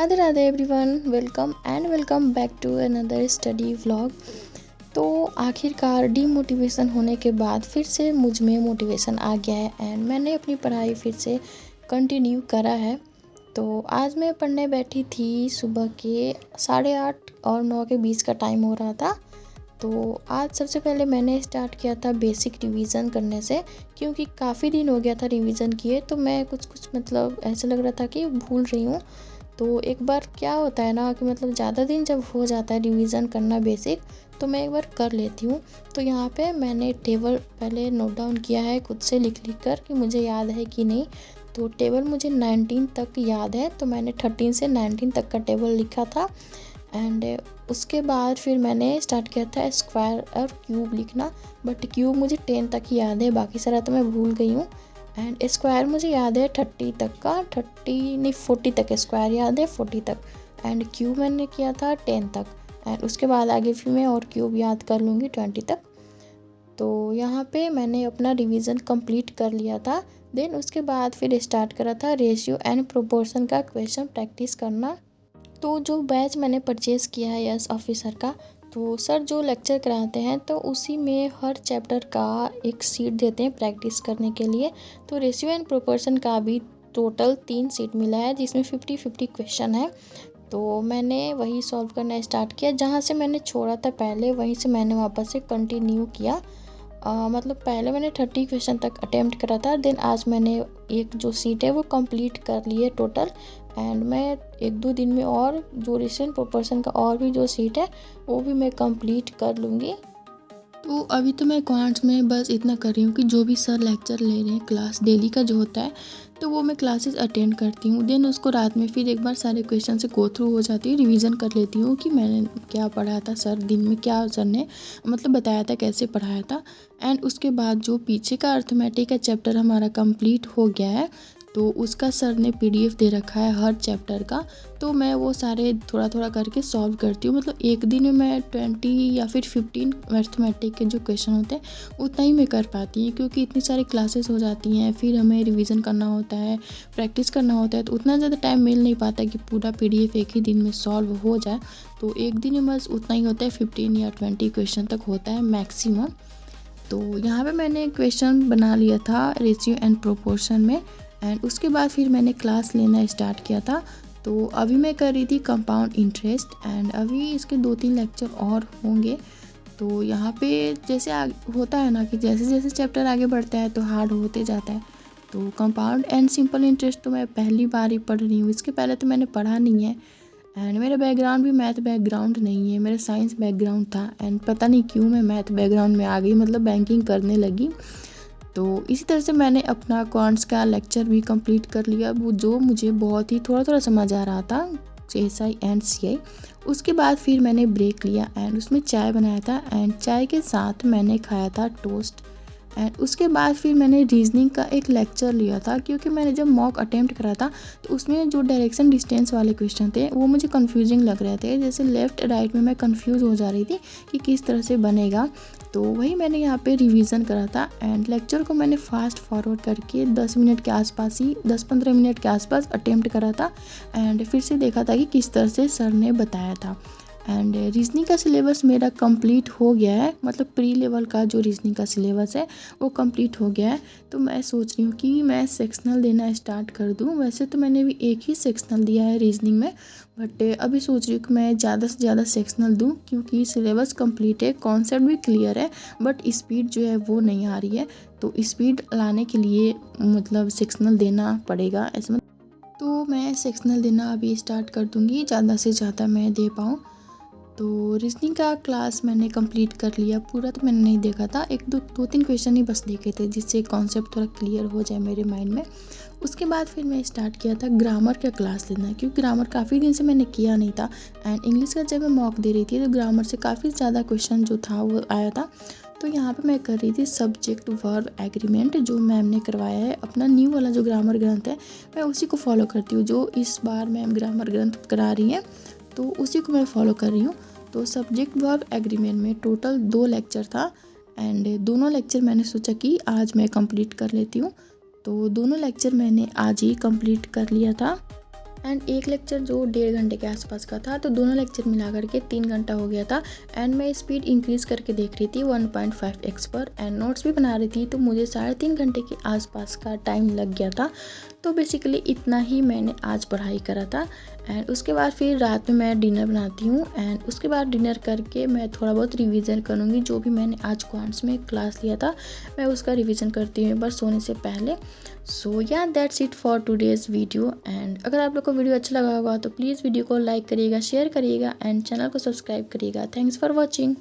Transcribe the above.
Radhe Radhe everyone, welcome back to another study vlog. तो आखिरकार demotivation होने के बाद फिर से मुझ में मोटिवेशन आ गया है एंड मैंने अपनी पढ़ाई फिर से कंटिन्यू करा है। तो आज मैं पढ़ने बैठी थी, सुबह के 8:30 और 9 के बीच का टाइम हो रहा था। तो आज सबसे पहले मैंने स्टार्ट किया था बेसिक रिवीजन करने से, क्योंकि काफ़ी दिन हो गया था रिवीजन किए। तो मैं कुछ मतलब ऐसा लग रहा था कि भूल रही हूँ। तो एक बार क्या होता है ना कि मतलब ज़्यादा दिन जब हो जाता है रिवीजन करना बेसिक, तो मैं एक बार कर लेती हूँ। तो यहाँ पे मैंने टेबल पहले नोट डाउन किया है खुद से लिख कर कि मुझे याद है कि नहीं। तो टेबल मुझे 19 तक याद है, तो मैंने 13 से 19 तक का टेबल लिखा था। एंड उसके बाद फिर मैंने स्टार्ट किया था स्क्वायर और क्यूब लिखना, बट क्यूब मुझे 10 तक ही याद है, बाकी सारा तो मैं भूल गई हूँ। एंड स्क्वायर मुझे याद है 30 तक का, 30 नहीं 40 तक स्क्वायर याद है, 40 तक। एंड क्यूब मैंने किया था 10 तक। एंड उसके बाद आगे फिर मैं और क्यूब याद कर लूँगी 20 तक। तो यहाँ पे मैंने अपना रिवीजन कंप्लीट कर लिया था। देन उसके बाद फिर स्टार्ट करा था रेशियो एंड प्रोपोर्शन का क्वेश्चन प्रैक्टिस करना। तो जो बैच मैंने परचेज़ किया है यस ऑफिसर का, तो सर जो लेक्चर कराते हैं तो उसी में हर चैप्टर का एक सीट देते हैं प्रैक्टिस करने के लिए। तो रेशियो एंड प्रोपोर्शन का भी टोटल 3 सीट मिला है, जिसमें 50-50 क्वेश्चन है। तो मैंने वही सॉल्व करना स्टार्ट किया, जहाँ से मैंने छोड़ा था पहले वहीं से मैंने वापस से कंटिन्यू किया। मतलब पहले मैंने 30 क्वेश्चन तक अटेम्प्ट करा था। देन आज मैंने एक जो सीट है वो कंप्लीट कर ली है टोटल। एंड मैं 1-2 दिन में और जो रेशियो प्रोपोर्शन का और भी जो सीट है वो भी मैं कंप्लीट कर लूँगी। तो अभी तो मैं क्वांट्स में बस इतना कर रही हूँ कि जो भी सर लेक्चर ले रहे हैं क्लास डेली का जो होता है, तो वो मैं क्लासेस अटेंड करती हूँ। देन उसको रात में फिर एक बार सारे क्वेश्चन से गो थ्रू हो जाती हूँ, रिवीजन कर लेती हूँ कि मैंने क्या पढ़ा था, सर दिन में क्या सर ने मतलब बताया था, कैसे पढ़ाया था। एंड उसके बाद जो पीछे का अर्थमेटिक का चैप्टर हमारा कंप्लीट हो गया है, तो उसका सर ने PDF दे रखा है हर चैप्टर का। तो मैं वो सारे थोड़ा थोड़ा करके सॉल्व करती हूँ। मतलब एक दिन में मैं 20 या फिर 15 मैथमेटिक के जो क्वेश्चन होते हैं उतना ही मैं कर पाती हूँ, क्योंकि इतनी सारी क्लासेस हो जाती हैं, फिर हमें रिवीजन करना होता है, प्रैक्टिस करना होता है, तो उतना ज़्यादा टाइम मिल नहीं पाता कि पूरा PDF एक ही दिन में सॉल्व हो जाए। तो एक दिन में बस उतना ही होता है, 15 या 20 क्वेश्चन तक होता है मैक्सिमम। तो यहाँ पे मैंने क्वेश्चन बना लिया था रेशियो एंड प्रोपोर्शन में। एंड उसके बाद फिर मैंने क्लास लेना स्टार्ट किया था। तो अभी मैं कर रही थी कंपाउंड इंटरेस्ट, एंड अभी इसके 2-3 लेक्चर और होंगे। तो यहाँ पे जैसे होता है ना कि जैसे जैसे चैप्टर आगे बढ़ता है तो हार्ड होते जाता है। तो कंपाउंड एंड सिंपल इंटरेस्ट तो मैं पहली बार ही पढ़ रही हूँ, इसके पहले तो मैंने पढ़ा नहीं है। एंड मेरा बैकग्राउंड भी मैथ बैकग्राउंड नहीं है, मेरा साइंस बैकग्राउंड था। एंड पता नहीं क्यों मैं मैथ बैकग्राउंड में आ गई, मतलब बैंकिंग करने लगी। तो इसी तरह से मैंने अपना क्वांट्स का लेक्चर भी कंप्लीट कर लिया, वो जो मुझे बहुत ही थोड़ा थोड़ा समझ आ रहा था, SI एंड CI। उसके बाद फिर मैंने ब्रेक लिया एंड उसमें चाय बनाया था, एंड चाय के साथ मैंने खाया था टोस्ट। एंड उसके बाद फिर मैंने रीजनिंग का एक लेक्चर लिया था, क्योंकि मैंने जब मॉक अटेम्प्ट करा था तो उसमें जो डायरेक्शन डिस्टेंस वाले क्वेश्चन थे वो मुझे कंफ्यूजिंग लग रहे थे, जैसे लेफ़्ट राइट में मैं कंफ्यूज हो जा रही थी कि किस तरह से बनेगा। तो वही मैंने यहाँ पे रिवीजन करा था। एंड लेक्चर को मैंने फास्ट फॉरवर्ड करके 10 मिनट के आसपास ही 10-15 मिनट के आसपास अटेम्प्ट करा था। एंड फिर से देखा था कि किस तरह से सर ने बताया था। एंड रीजनिंग का सिलेबस मेरा कंप्लीट हो गया है, मतलब प्री लेवल का जो रीजनिंग का सिलेबस है वो कंप्लीट हो गया है। तो मैं सोच रही हूँ कि मैं सेक्शनल देना स्टार्ट कर दूँ। वैसे तो मैंने भी एक ही सेक्शनल दिया है रीजनिंग में, बट अभी सोच रही हूँ कि मैं ज़्यादा से ज़्यादा सेक्शनल दूँ, क्योंकि सिलेबस कंप्लीट है, कॉन्सेप्ट भी क्लियर है, बट स्पीड जो है वो नहीं आ रही है। तो स्पीड लाने के लिए मतलब सेक्शनल देना पड़ेगा ऐसा। तो मैं सेक्शनल देना अभी स्टार्ट कर दूँगी, ज़्यादा से ज़्यादा मैं दे पाऊँ। तो रीजनिंग का क्लास मैंने कंप्लीट कर लिया, पूरा तो मैंने नहीं देखा था, 1-2-3 क्वेश्चन ही बस देखे थे, जिससे कॉन्सेप्ट थोड़ा क्लियर हो जाए मेरे माइंड में। उसके बाद फिर मैं स्टार्ट किया था ग्रामर का क्लास लेना, क्योंकि ग्रामर काफ़ी दिन से मैंने किया नहीं था। एंड इंग्लिश का जब मैं मॉक दे रही थी तो ग्रामर से काफ़ी ज़्यादा क्वेश्चन जो था वो आया था। तो यहाँ पे मैं कर रही थी सब्जेक्ट वर्ब एग्रीमेंट, जो मैम ने करवाया है, अपना न्यू वाला जो ग्रामर ग्रंथ है मैं उसी को फॉलो करती हूँ, जो इस बार मैम ग्रामर ग्रंथ करा रही हैं, तो उसी को मैं फॉलो कर रही हूँ। तो सब्जेक्ट वर्ब एग्रीमेंट में टोटल 2 लेक्चर था। एंड दोनों लेक्चर मैंने सोचा कि आज मैं कंप्लीट कर लेती हूँ। तो दोनों लेक्चर मैंने आज ही कंप्लीट कर लिया था। एंड एक लेक्चर जो 1.5 घंटे के आसपास का था, तो दोनों लेक्चर मिला करके 3 घंटा हो गया था। एंड मैं स्पीड इंक्रीज़ करके देख रही थी 1.5x पर, एंड नोट्स भी बना रही थी, तो मुझे 3.5 घंटे के आसपास का टाइम लग गया था। तो बेसिकली इतना ही मैंने आज पढ़ाई करा था। एंड उसके बाद फिर रात में मैं डिनर बनाती हूँ, एंड उसके बाद डिनर करके मैं थोड़ा बहुत रिवीजन करूँगी। जो भी मैंने आज क्वांट्स में क्लास लिया था मैं उसका रिवीजन करती हूँ एक बार सोने से पहले। सो या that's it for today's video. And अगर आप लोग को वीडियो अच्छा लगा होगा तो प्लीज़ वीडियो को लाइक करिएगा, शेयर करिएगा एंड चैनल को सब्सक्राइब करिएगा। Thanks for watching.